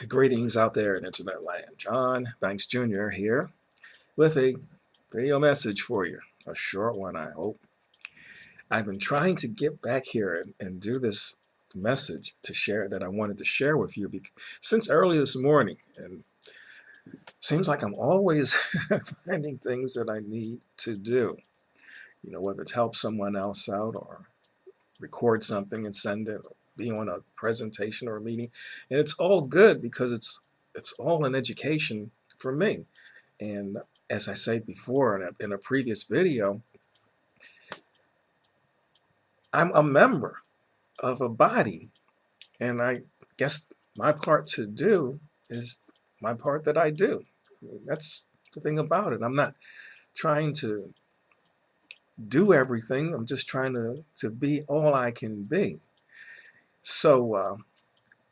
Greetings out there in internet land. John Banks Jr. here with a video message for you. A short one, I hope. I've been trying to get back here and do this message to share that I wanted to share with you since early this morning. And seems like I'm always finding things that I need to do. You know, whether it's help someone else out or record something and send it, or be on a presentation or a meeting. And it's all good because it's all an education for me. And as I said before in a previous video, I'm a member of a body, and I guess my part to do is my part that I do. I mean, that's the thing about it. I'm not trying to do everything. I'm just trying to be all I can be. So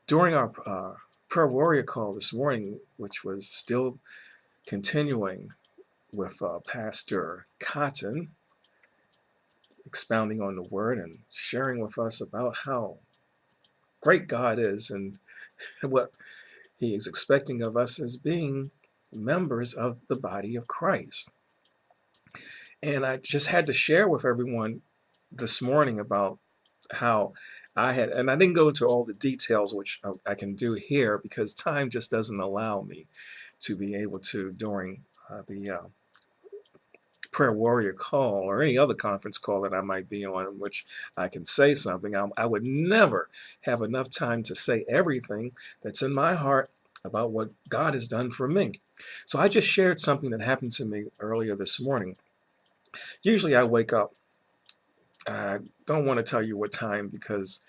during our prayer warrior call this morning, which was still continuing with Pastor Cotton, expounding on the word and sharing with us about how great God is and what he is expecting of us as being members of the body of Christ. And I just had to share with everyone this morning about how and I didn't go into all the details, which I can do here because time just doesn't allow me to be able to during the prayer warrior call or any other conference call that I might be on in which I can say something. I would never have enough time to say everything that's in my heart about what God has done for me. So I just shared something that happened to me earlier this morning. Usually I wake up, I don't want to tell you what time because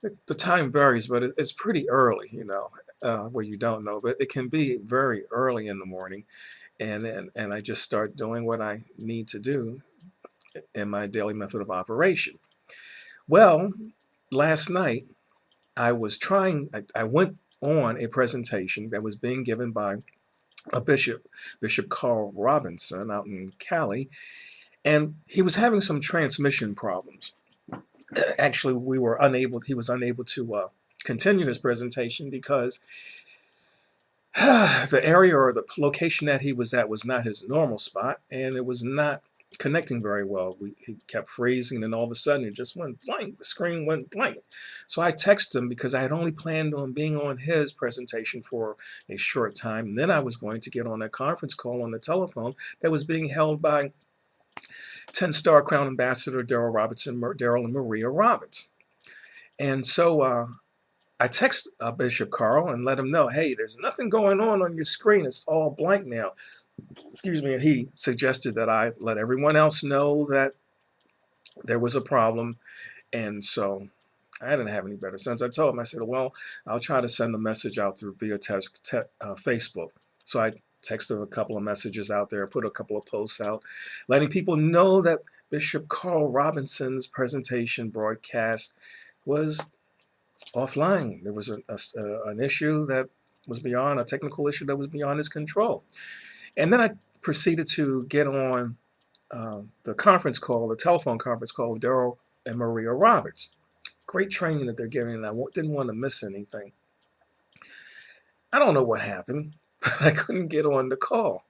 the time varies, but it's pretty early, where you don't know, but it can be very early in the morning. And I just start doing what I need to do in my daily method of operation. Well, last night I went on a presentation that was being given by a Bishop Carl Robinson out in Cali, and he was having some transmission problems. Actually, he was unable to continue his presentation because the area or the location that he was at was not his normal spot, and it was not connecting very well. He kept freezing, and all of a sudden it just went blank. The screen went blank. So I texted him because I had only planned on being on his presentation for a short time. And then I was going to get on a conference call on the telephone that was being held by 10-star Crown Ambassador Daryl and Maria Roberts. And so I text Bishop Carl and let him know, hey, there's nothing going on your screen. It's all blank now. Excuse me. And he suggested that I let everyone else know that there was a problem. And so I didn't have any better sense. I told him, I said, well, I'll try to send the message out via Facebook. So I texted a couple of messages out there, put a couple of posts out, letting people know that Bishop Carl Robinson's presentation broadcast was offline. There was an issue that was beyond a technical issue that was beyond his control. And then I proceeded to get on the telephone conference call with Daryl and Maria Roberts. Great training that they're giving, and I didn't want to miss anything. I don't know what happened, but I couldn't get on the call.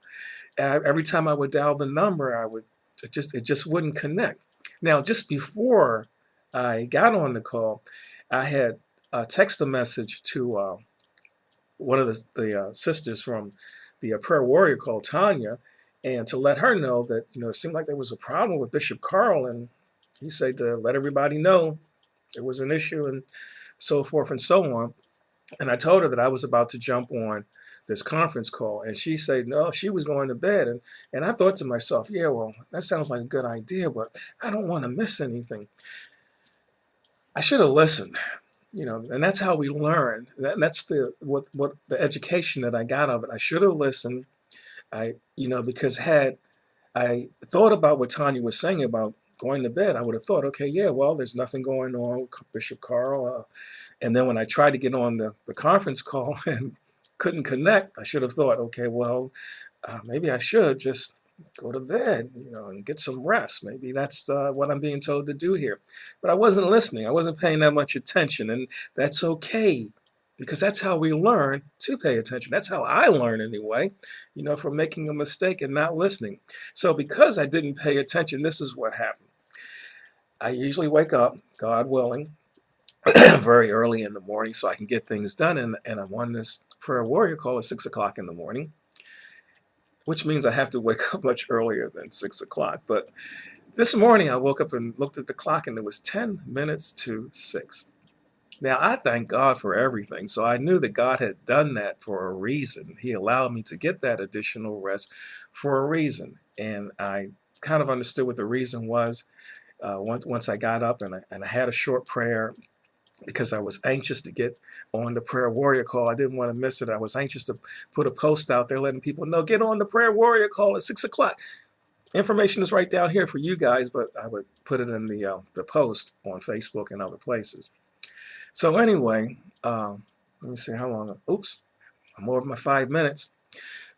Every time I would dial the number, it just wouldn't connect. Now, just before I got on the call, I had text a message to one of the sisters from the prayer warrior called Tanya, and to let her know that it seemed like there was a problem with Bishop Carl, and he said to let everybody know there was an issue and so forth and so on. And I told her that I was about to jump on this conference call, and she said no, she was going to bed. And I thought to myself, yeah, well, that sounds like a good idea, but I don't want to miss anything. I should have listened. And that's how we learn. That's what the education that I got of it. I should have listened. Because had I thought about what Tanya was saying about going to bed, I would have thought, okay, yeah, well, there's nothing going on with Bishop Carl. And then when I tried to get on the conference call and couldn't connect, I should have thought, okay, well, maybe I should just go to bed, and get some rest. Maybe that's what I'm being told to do here. But I wasn't listening. I wasn't paying that much attention, and that's okay. because that's how we learn to pay attention. That's how I learn anyway, from making a mistake and not listening. So because I didn't pay attention, this is what happened. I usually wake up, God willing, very early in the morning so I can get things done. And I'm on this prayer warrior call at 6 o'clock in the morning, which means I have to wake up much earlier than 6 o'clock. But this morning I woke up and looked at the clock and it was 10 minutes to 6. Now, I thank God for everything. So I knew that God had done that for a reason. He allowed me to get that additional rest for a reason. And I kind of understood what the reason was once I got up and I had a short prayer because I was anxious to get on the prayer warrior call. I didn't want to miss it. I was anxious to put a post out there letting people know, get on the prayer warrior call at 6 o'clock. Information is right down here for you guys, but I would put it in the post on Facebook and other places. So anyway, let me see how long. Oops, I'm over my 5 minutes.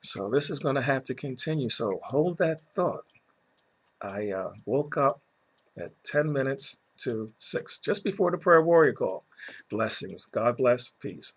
So this is going to have to continue. So hold that thought. I woke up at 10 minutes to 6, just before the prayer warrior call. Blessings. God bless. Peace.